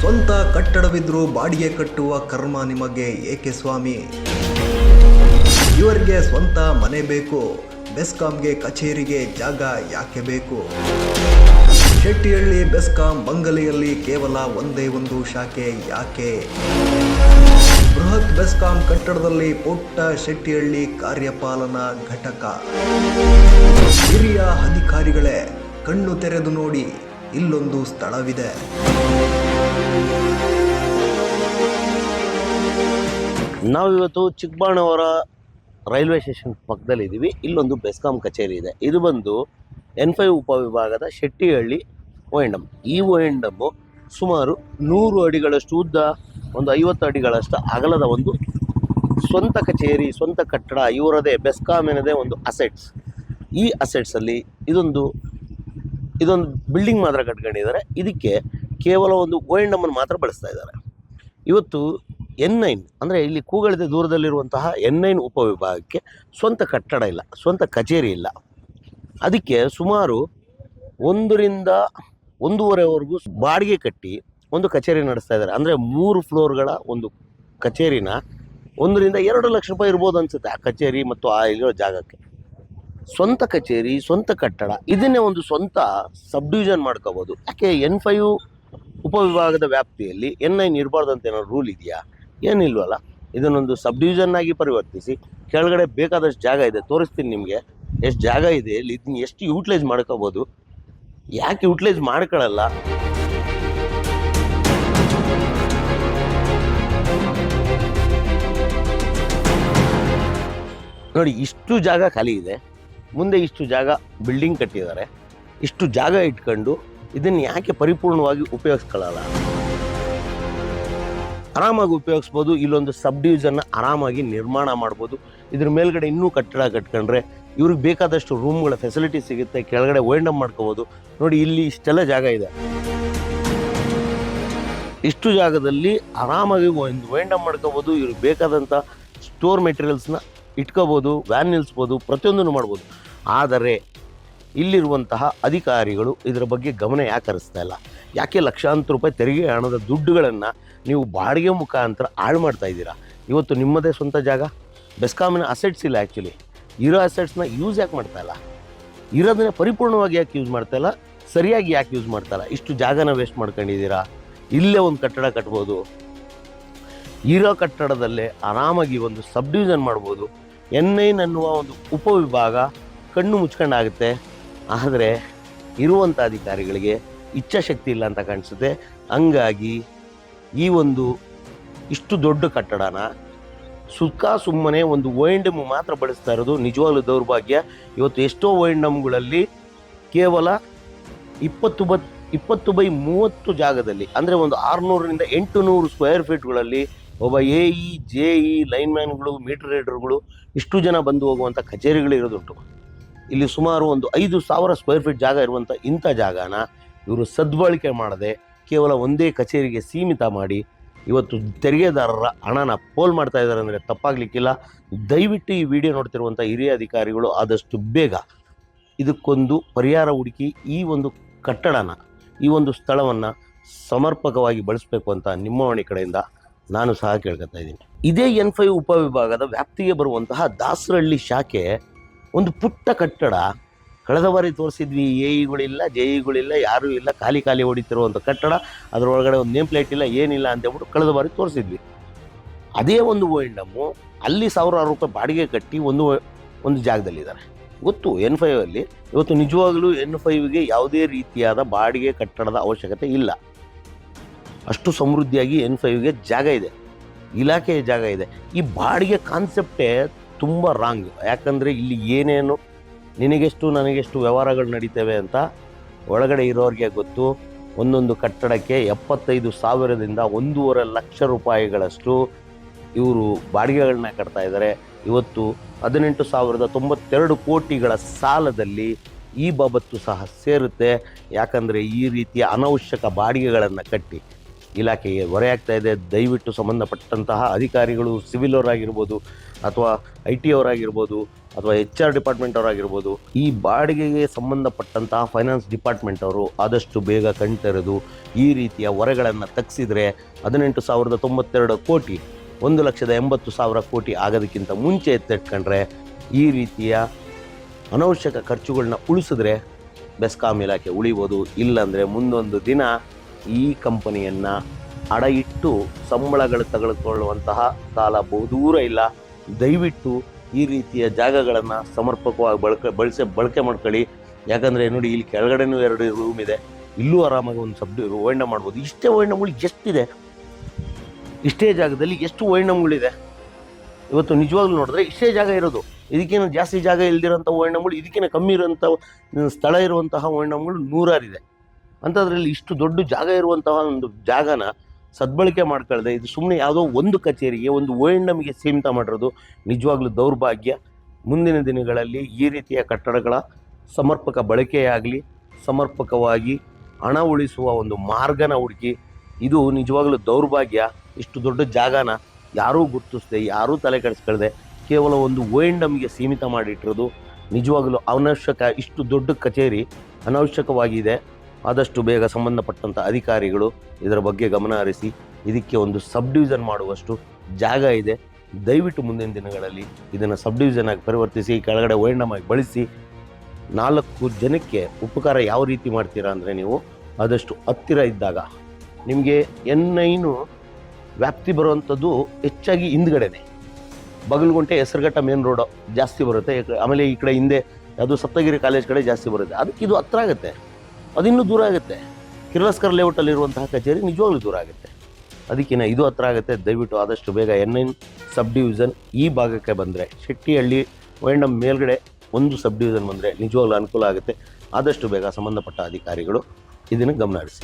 ಸ್ವಂತ ಕಟ್ಟಡವಿದ್ರೂ ಬಾಡಿಗೆ ಕಟ್ಟುವ ಕರ್ಮ ನಿಮಗೆ ಏಕೆ ಸ್ವಾಮಿ? ಇವರಿಗೆ ಸ್ವಂತ ಮನೆ ಬೇಕು, ಬೆಸ್ಕಾಂಗೆ ಕಚೇರಿಗೆ ಜಾಗ ಯಾಕೆ ಬೇಕು? ಶೆಟ್ಟಿಹಳ್ಳಿ ಬೆಸ್ಕಾಂ ಬಂಗಲೆಯಲ್ಲಿ ಕೇವಲ ಒಂದೇ ಒಂದು ಶಾಖೆ ಯಾಕೆ? ಬೃಹತ್ ಬೆಸ್ಕಾಂ ಕಟ್ಟಡದಲ್ಲಿ ಪುಟ್ಟ ಶೆಟ್ಟಿಹಳ್ಳಿ ಕಾರ್ಯಪಾಲನಾ ಘಟಕ. ಹಿರಿಯ ಅಧಿಕಾರಿಗಳೇ, ಕಣ್ಣು ತೆರೆದು ನೋಡಿ, ಇಲ್ಲೊಂದು ಸ್ಥಳವಿದೆ. ನಾವಿವತ್ತು ಚಿಕ್ಕಬಾಣವರ ರೈಲ್ವೆ ಸ್ಟೇಷನ್ ಪಕ್ಕದಲ್ಲಿ ಇದ್ದೀವಿ. ಇಲ್ಲೊಂದು ಬೆಸ್ಕಾಂ ಕಚೇರಿ ಇದೆ. ಇದು ಬಂದು N5 ಉಪವಿಭಾಗದ ಶೆಟ್ಟಿಹಳ್ಳಿ ಓಎಂಡಮ್. ಈ ಓಎಂಡಮ್ಮು ಸುಮಾರು 100 ಅಡಿಗಳಷ್ಟು ಉದ್ದ, ಒಂದು 50 ಅಡಿಗಳಷ್ಟು ಅಗಲದ ಒಂದು ಸ್ವಂತ ಕಚೇರಿ, ಸ್ವಂತ ಕಟ್ಟಡ. ಇವರದೇ ಬೆಸ್ಕಾಮಿನದೇ ಒಂದು ಅಸೆಟ್ಸ್. ಈ ಅಸೆಟ್ಸಲ್ಲಿ ಇದೊಂದು ಬಿಲ್ಡಿಂಗ್ ಮಾತ್ರ ಕಟ್ಕೊಂಡಿದ್ದಾರೆ. ಇದಕ್ಕೆ ಕೇವಲ ಒಂದು ಓಎಂಡಮ್ಮನ್ನು ಮಾತ್ರ ಬಳಸ್ತಾ ಇದ್ದಾರೆ. ಇವತ್ತು N9 ಅಂದರೆ ಇಲ್ಲಿ ಕೂಗಳತೆ ದೂರದಲ್ಲಿರುವಂತಹ N9 ಉಪವಿಭಾಗಕ್ಕೆ ಸ್ವಂತ ಕಟ್ಟಡ ಇಲ್ಲ, ಸ್ವಂತ ಕಚೇರಿ ಇಲ್ಲ. ಅದಕ್ಕೆ ಸುಮಾರು 1 ರಿಂದ 1.5ವರೆಗೂ ಬಾಡಿಗೆ ಕಟ್ಟಿ ಒಂದು ಕಚೇರಿ ನಡೆಸ್ತಾ ಇದ್ದಾರೆ. ಅಂದರೆ 3 ಫ್ಲೋರ್ಗಳ ಒಂದು ಕಚೇರಿನ 1 ರಿಂದ 2 ಲಕ್ಷ ರೂಪಾಯಿ ಇರ್ಬೋದು ಅನಿಸುತ್ತೆ ಆ ಕಚೇರಿ ಮತ್ತು ಆ ಇರೋ ಜಾಗಕ್ಕೆ. ಸ್ವಂತ ಕಚೇರಿ, ಸ್ವಂತ ಕಟ್ಟಡ, ಇದನ್ನೇ ಒಂದು ಸ್ವಂತ ಸಬ್ ಡಿವಿಷನ್ ಮಾಡ್ಕೋಬೋದು. ಯಾಕೆ N5 ಉಪವಿಭಾಗದ ವ್ಯಾಪ್ತಿಯಲ್ಲಿ N9 ಇರಬಾರ್ದು ಅಂತ ಏನಾದ್ರು ರೂಲ್ ಇದೆಯಾ? ಏನಿಲ್ವಲ್ಲ. ಇದನ್ನೊಂದು ಸಬ್ ಡಿವಿಷನ್ ಆಗಿ ಪರಿವರ್ತಿಸಿ ಕೆಳಗಡೆ ಬೇಕಾದಷ್ಟು ಜಾಗ ಇದೆ, ತೋರಿಸ್ತೀನಿ ನಿಮಗೆ ಎಷ್ಟು ಜಾಗ ಇದೆ, ಇಲ್ಲಿ ಇದನ್ನ ಎಷ್ಟು ಯೂಟಿಲೈಸ್ ಮಾಡ್ಕೋಬೋದು. ಯಾಕೆ ಯೂಟಿಲೈಸ್ ಮಾಡ್ಕೊಳ್ಳಲ್ಲ? ನೋಡಿ, ಇಷ್ಟು ಜಾಗ ಖಾಲಿ ಇದೆ, ಮುಂದೆ ಇಷ್ಟು ಜಾಗ ಬಿಲ್ಡಿಂಗ್ ಕಟ್ಟಿದ್ದಾರೆ. ಇಷ್ಟು ಜಾಗ ಇಟ್ಕೊಂಡು ಇದನ್ನು ಯಾಕೆ ಪರಿಪೂರ್ಣವಾಗಿ ಉಪಯೋಗಿಸ್ಕೊಳ್ಳಲ್ಲ? ಆರಾಮಾಗಿ ಉಪಯೋಗಿಸ್ಬೋದು. ಇಲ್ಲೊಂದು ಸಬ್ ಡಿವಿಷನ್ನ ಆರಾಮಾಗಿ ನಿರ್ಮಾಣ ಮಾಡ್ಬೋದು. ಇದ್ರ ಮೇಲ್ಗಡೆ ಇನ್ನೂ ಕಟ್ಟಡ ಕಟ್ಕೊಂಡ್ರೆ ಇವ್ರಿಗೆ ಬೇಕಾದಷ್ಟು ರೂಮ್ಗಳ ಫೆಸಿಲಿಟಿ ಸಿಗುತ್ತೆ. ಕೆಳಗಡೆ ಓಎಂಡಮ್ ಮಾಡ್ಕೋಬೋದು. ನೋಡಿ, ಇಲ್ಲಿ ಇಷ್ಟೆಲ್ಲ ಜಾಗ ಇದೆ. ಇಷ್ಟು ಜಾಗದಲ್ಲಿ ಆರಾಮಾಗಿ ಒಂದು ಓಎಂಡಮ್ ಮಾಡ್ಕೋಬೋದು. ಇವ್ರಿಗೆ ಬೇಕಾದಂಥ ಸ್ಟೋರ್ ಮೆಟೀರಿಯಲ್ಸ್ನ ಇಟ್ಕೋಬೋದು, ವ್ಯಾನ್ ನಿಲ್ಲಿಸ್ಬೋದು, ಪ್ರತಿಯೊಂದನ್ನು ಮಾಡ್ಬೋದು. ಆದರೆ ಇಲ್ಲಿರುವಂತಹ ಅಧಿಕಾರಿಗಳು ಇದರ ಬಗ್ಗೆ ಗಮನ ಯಾಕೆ ಹರಿಸ್ತಾ ಇಲ್ಲ? ಯಾಕೆ ಲಕ್ಷಾಂತರ ರೂಪಾಯಿ ತೆರಿಗೆ ಹಣದ ದುಡ್ಡುಗಳನ್ನು ನೀವು ಬಾಡಿಗೆ ಮುಖಾಂತರ ಹಾಳು ಮಾಡ್ತಾ ಇದ್ದೀರಾ? ಇವತ್ತು ನಿಮ್ಮದೇ ಸ್ವಂತ ಜಾಗ, ಬೆಸ್ಕಾಮಿನ ಅಸೆಟ್ಸ್ ಇಲ್ಲ. ಆ್ಯಕ್ಚುಲಿ ಇರೋ ಅಸೆಟ್ಸ್ನ ಯೂಸ್ ಯಾಕೆ ಮಾಡ್ತಾ ಇಲ್ಲ? ಇರೋದನ್ನೇ ಪರಿಪೂರ್ಣವಾಗಿ ಯಾಕೆ ಯೂಸ್ ಮಾಡ್ತಾ ಇಲ್ಲ? ಸರಿಯಾಗಿ ಯಾಕೆ ಯೂಸ್ ಮಾಡ್ತಾ ಇಲ್ಲ? ಇಷ್ಟು ಜಾಗನ ವೇಸ್ಟ್ ಮಾಡ್ಕೊಂಡಿದ್ದೀರಾ. ಇಲ್ಲೇ ಒಂದು ಕಟ್ಟಡ ಕಟ್ಬೋದು. ಇರೋ ಕಟ್ಟಡದಲ್ಲೇ ಆರಾಮಾಗಿ ಒಂದು ಸಬ್ ಡಿವಿಷನ್ ಮಾಡ್ಬೋದು. N9 ಅನ್ನುವ ಒಂದು ಉಪವಿಭಾಗ ಕಣ್ಣು ಮುಚ್ಕೊಂಡಾಗುತ್ತೆ. ಆದರೆ ಇರುವಂಥ ಅಧಿಕಾರಿಗಳಿಗೆ ಇಚ್ಛಾಶಕ್ತಿ ಇಲ್ಲ ಅಂತ ಕಾಣಿಸುತ್ತೆ. ಹಂಗಾಗಿ ಈ ಒಂದು ಇಷ್ಟು ದೊಡ್ಡ ಕಟ್ಟಡನ ಸುಮ್ಮನೆ ಒಂದು ಓಎಂಡಮ್ ಮಾತ್ರ ಬಳಸ್ತಾ ಇರೋದು ನಿಜವಾಗ್ಲೂ ದೌರ್ಭಾಗ್ಯ. ಇವತ್ತು ಎಷ್ಟೋ ಓಎಂಡಮ್ಗಳಲ್ಲಿ ಕೇವಲ 20 ಜಾಗದಲ್ಲಿ, ಅಂದರೆ ಒಂದು 600 ರಿಂದ 800 ಸ್ಕ್ವೇರ್ ಫೀಟ್ಗಳಲ್ಲಿ ಒಬ್ಬ AE, JE, ಲೈನ್ಮ್ಯಾನ್ಗಳು, ಮೀಟರ್ ರೀಡರ್ಗಳು ಇಷ್ಟು ಜನ ಬಂದು ಹೋಗುವಂಥ ಕಚೇರಿಗಳು ಇರೋದುಂಟು. ಇಲ್ಲಿ ಸುಮಾರು ಒಂದು 5,000 ಸ್ಕ್ವೇರ್ ಫೀಟ್ ಜಾಗ ಇರುವಂಥ ಇಂಥ ಜಾಗನ ಇವರು ಸದ್ಬಳಕೆ ಮಾಡದೆ ಕೇವಲ ಒಂದೇ ಕಚೇರಿಗೆ ಸೀಮಿತ ಮಾಡಿ ಇವತ್ತು ತೆರಿಗೆದಾರರ ಹಣನ ಪೋಲ್ ಮಾಡ್ತಾ ಇದ್ದಾರೆ ಅಂದರೆ ತಪ್ಪಾಗಲಿಕ್ಕಿಲ್ಲ. ದಯವಿಟ್ಟು ಈ ವಿಡಿಯೋ ನೋಡ್ತಿರುವಂಥ ಹಿರಿಯ ಅಧಿಕಾರಿಗಳು ಆದಷ್ಟು ಬೇಗ ಇದಕ್ಕೊಂದು ಪರಿಹಾರ ಹುಡುಕಿ ಈ ಒಂದು ಕಟ್ಟಡನ, ಈ ಒಂದು ಸ್ಥಳವನ್ನು ಸಮರ್ಪಕವಾಗಿ ಬಳಸಬೇಕು ಅಂತ ನಿಮ್ಮ ಮನೆ ಕಡೆಯಿಂದ ನಾನು ಸಹ ಕೇಳ್ಕೊತಾ ಇದ್ದೀನಿ. ಇದೇ N5 ಉಪವಿಭಾಗದ ವ್ಯಾಪ್ತಿಗೆ ಬರುವಂತಹ ದಾಸರಹಳ್ಳಿ ಶಾಖೆ ಒಂದು ಪುಟ್ಟ ಕಟ್ಟಡ. ಕಳೆದ ಬಾರಿ ತೋರಿಸಿದ್ವಿ, AEಗಳಿಲ್ಲ, JEಗಳಿಲ್ಲ, ಯಾರೂ ಇಲ್ಲ, ಖಾಲಿ ಹೊಡಿತಿರುವಂಥ ಕಟ್ಟಡ. ಅದರೊಳಗಡೆ ಒಂದು ನೇಮ್ ಪ್ಲೇಟ್ ಇಲ್ಲ, ಏನಿಲ್ಲ ಅಂತ ಹೇಳ್ಬಿಟ್ಟು ಕಳೆದ ಬಾರಿ ತೋರಿಸಿದ್ವಿ. ಅದೇ ಒಂದು ಓಎಂಡಮ್ಮು ಅಲ್ಲಿ 1,000 ರೂಪಾಯಿ ಬಾಡಿಗೆ ಕಟ್ಟಿ ಒಂದು ಜಾಗದಲ್ಲಿದ್ದಾರೆ. ಗೊತ್ತು N5 ಅಲ್ಲಿ ಇವತ್ತು ನಿಜವಾಗಲೂ N5ಗೆ ಯಾವುದೇ ರೀತಿಯಾದ ಬಾಡಿಗೆ ಕಟ್ಟಡದ ಅವಶ್ಯಕತೆ ಇಲ್ಲ. ಅಷ್ಟು ಸಮೃದ್ಧಿಯಾಗಿ N5ಗೆ ಜಾಗ ಇದೆ, ಇಲಾಖೆಯ ಜಾಗ ಇದೆ. ಈ ಬಾಡಿಗೆ ಕಾನ್ಸೆಪ್ಟೇ ತುಂಬ ರಾಂಗ್. ಯಾಕಂದರೆ ಇಲ್ಲಿ ಏನೇನು ನಿನಗೆಷ್ಟು ನನಗೆಷ್ಟು ವ್ಯವಹಾರಗಳು ನಡೀತವೆ ಅಂತ ಒಳಗಡೆ ಇರೋರಿಗೆ ಗೊತ್ತು. ಒಂದೊಂದು ಕಟ್ಟಡಕ್ಕೆ 75,000ದಿಂದ 1.5 ಲಕ್ಷ ರೂಪಾಯಿಗಳಷ್ಟು ಇವರು ಬಾಡಿಗೆಗಳನ್ನ ಕಟ್ತಾ ಇದ್ದಾರೆ. ಇವತ್ತು 18,092 ಕೋಟಿಗಳ ಸಾಲದಲ್ಲಿ ಈ ಬಾಬತ್ತು ಸಹ ಸೇರುತ್ತೆ. ಯಾಕಂದರೆ ಈ ರೀತಿಯ ಅನವಶ್ಯಕ ಬಾಡಿಗೆಗಳನ್ನು ಕಟ್ಟಿ ಇಲಾಖೆಗೆ ಹೊರೆಯಾಗ್ತಾ ಇದೆ. ದಯವಿಟ್ಟು ಸಂಬಂಧಪಟ್ಟಂತಹ ಅಧಿಕಾರಿಗಳು, ಸಿವಿಲ್ ಅವರಾಗಿರ್ಬೋದು ಅಥವಾ IT ಅವರಾಗಿರ್ಬೋದು, ಅಥವಾ HR ಡಿಪಾರ್ಟ್ಮೆಂಟ್ ಅವರಾಗಿರ್ಬೋದು, ಈ ಬಾಡಿಗೆಗೆ ಸಂಬಂಧಪಟ್ಟಂತಹ ಫೈನಾನ್ಸ್ ಡಿಪಾರ್ಟ್ಮೆಂಟ್ ಅವರು ಆದಷ್ಟು ಬೇಗ ಕಣ್ತೆರೆದು ಈ ರೀತಿಯ ಹೊರೆಗಳನ್ನು ತಗ್ಸಿದ್ರೆ 18,092 ಕೋಟಿ 1,80,000 ಕೋಟಿ ಆಗೋದಕ್ಕಿಂತ ಮುಂಚೆ ಎತ್ತಿಟ್ಕೊಂಡ್ರೆ ಈ ರೀತಿಯ ಅನವಶ್ಯಕ ಖರ್ಚುಗಳನ್ನ ಉಳಿಸಿದ್ರೆ ಬೆಸ್ಕಾಂ ಇಲಾಖೆ ಉಳಿಬೋದು. ಇಲ್ಲಾಂದರೆ ಮುಂದೊಂದು ದಿನ ಈ ಕಂಪನಿಯನ್ನು ಅಡ ಇಟ್ಟು ಸಂಬಳಗಳು ತೆಗೆದುಕೊಳ್ಳುವಂತಹ ಕಾಲ ಬಹುದೂರ ಇಲ್ಲ. ದಯವಿಟ್ಟು ಈ ರೀತಿಯ ಜಾಗಗಳನ್ನು ಸಮರ್ಪಕವಾಗಿ ಬಳಕೆ ಮಾಡ್ಕೊಳ್ಳಿ. ಯಾಕಂದರೆ ನೋಡಿ, ಇಲ್ಲಿ ಕೆಳಗಡೆನೂ 2 ರೂಮ್ ಇದೆ, ಇಲ್ಲೂ ಆರಾಮಾಗಿ ಒಂದು ಓಎಂಡಮ್ ಮಾಡ್ಬೋದು. ಇಷ್ಟೇ ಓಎಂಡಮ್ಗಳು ಎಷ್ಟಿದೆ, ಇಷ್ಟೇ ಜಾಗದಲ್ಲಿ ಎಷ್ಟು ಓಎಂಡಮ್ಗಳಿದೆ ಇವತ್ತು ನಿಜವಾಗ್ಲೂ ನೋಡಿದ್ರೆ. ಇಷ್ಟೇ ಜಾಗ ಇರೋದು, ಇದಕ್ಕೇನು ಜಾಸ್ತಿ ಜಾಗ ಇಲ್ದಿರೋಂಥ ಓಎಂಡಮ್ಗಳು, ಇದಕ್ಕೇನು ಕಮ್ಮಿ ಇರೋಂಥ ಸ್ಥಳ ಇರುವಂತಹ ಓಎಂಡಮ್ಗಳು 100 ಇದೆ. ಅಂಥದ್ರಲ್ಲಿ ಇಷ್ಟು ದೊಡ್ಡ ಜಾಗ ಇರುವಂತಹ ಒಂದು ಜಾಗನ ಸದ್ಬಳಕೆ ಮಾಡ್ಕೊಳ್ದೆ ಇದು ಸುಮ್ಮನೆ ಯಾವುದೋ ಒಂದು ಕಚೇರಿಗೆ, ಒಂದು ಓಎಂಡಮ್ಗೆ ಸೀಮಿತ ಮಾಡಿರೋದು ನಿಜವಾಗ್ಲೂ ದೌರ್ಭಾಗ್ಯ. ಮುಂದಿನ ದಿನಗಳಲ್ಲಿ ಈ ರೀತಿಯ ಕಟ್ಟಡಗಳ ಸಮರ್ಪಕ ಬಳಕೆಯಾಗಲಿ, ಸಮರ್ಪಕವಾಗಿ ಹಣ ಉಳಿಸುವ ಒಂದು ಮಾರ್ಗನ ಹುಡುಕಿ. ಇದು ನಿಜವಾಗ್ಲೂ ದೌರ್ಭಾಗ್ಯ. ಇಷ್ಟು ದೊಡ್ಡ ಜಾಗನ ಯಾರೂ ಗುರುತಿಸದೆ, ಯಾರೂ ತಲೆ ಕೆಡಿಸ್ಕೊಳ್ದೆ ಕೇವಲ ಒಂದು ಓಎಂಡಮ್ಗೆ ಸೀಮಿತ ಮಾಡಿಟ್ಟಿರೋದು ನಿಜವಾಗಲೂ ಅನವಶ್ಯಕ. ಇಷ್ಟು ದೊಡ್ಡ ಕಚೇರಿ ಅನವಶ್ಯಕವಾಗಿದೆ. ಆದಷ್ಟು ಬೇಗ ಸಂಬಂಧಪಟ್ಟಂಥ ಅಧಿಕಾರಿಗಳು ಇದರ ಬಗ್ಗೆ ಗಮನ ಹರಿಸಿ ಇದಕ್ಕೆ ಒಂದು ಸಬ್ ಡಿವಿಷನ್ ಮಾಡುವಷ್ಟು ಜಾಗ ಇದೆ. ದಯವಿಟ್ಟು ಮುಂದಿನ ದಿನಗಳಲ್ಲಿ ಇದನ್ನು ಸಬ್ ಡಿವಿಷನ್ ಆಗಿ ಪರಿವರ್ತಿಸಿ ಕೆಳಗಡೆ ಓಎಂಡಮ್ ಆಗಿ ಬಳಸಿ 4 ಜನಕ್ಕೆ ಉಪಕಾರ ಯಾವ ರೀತಿ ಮಾಡ್ತೀರಾ ಅಂದರೆ, ನೀವು ಆದಷ್ಟು ಹತ್ತಿರ ಇದ್ದಾಗ ನಿಮಗೆ N9 ವ್ಯಾಪ್ತಿ ಬರುವಂಥದ್ದು ಹೆಚ್ಚಾಗಿ ಹಿಂದ್ಗಡೆನೆ, ಬಗಲ್ಗುಂಟೆ ಹೆಸರುಘಟ್ಟ ಮೇನ್ ರೋಡು ಜಾಸ್ತಿ ಬರುತ್ತೆ. ಆಮೇಲೆ ಈ ಕಡೆ ಹಿಂದೆ ಅದು ಸಪ್ತಗಿರಿ ಕಾಲೇಜ್ ಕಡೆ ಜಾಸ್ತಿ ಬರುತ್ತೆ. ಅದಕ್ಕೆ ಇದು ಹತ್ರ ಆಗುತ್ತೆ, ಅದಿನ್ನೂ ದೂರ ಆಗುತ್ತೆ. ಕಿರ್ಲಸ್ಕರ್ ಲೇಔಟಲ್ಲಿರುವಂತಹ ಕಚೇರಿ ನಿಜವಾಗ್ಲೂ ದೂರ ಆಗುತ್ತೆ, ಅದಕ್ಕಿಂತ ಇದು ಹತ್ರ ಆಗುತ್ತೆ. ದಯವಿಟ್ಟು ಆದಷ್ಟು ಬೇಗ N9 ಸಬ್ ಡಿವಿಷನ್ ಈ ಭಾಗಕ್ಕೆ ಬಂದರೆ, ಶೆಟ್ಟಿಹಳ್ಳಿ ಓಎಂಡಮ್ ಮೇಲ್ಗಡೆ ಒಂದು ಸಬ್ ಡಿವಿಷನ್ ಬಂದರೆ ನಿಜವಾಗ್ಲೂ ಅನುಕೂಲ ಆಗುತ್ತೆ. ಆದಷ್ಟು ಬೇಗ ಸಂಬಂಧಪಟ್ಟ ಅಧಿಕಾರಿಗಳು ಇದನ್ನು ಗಮನ ಹರಿಸಿ.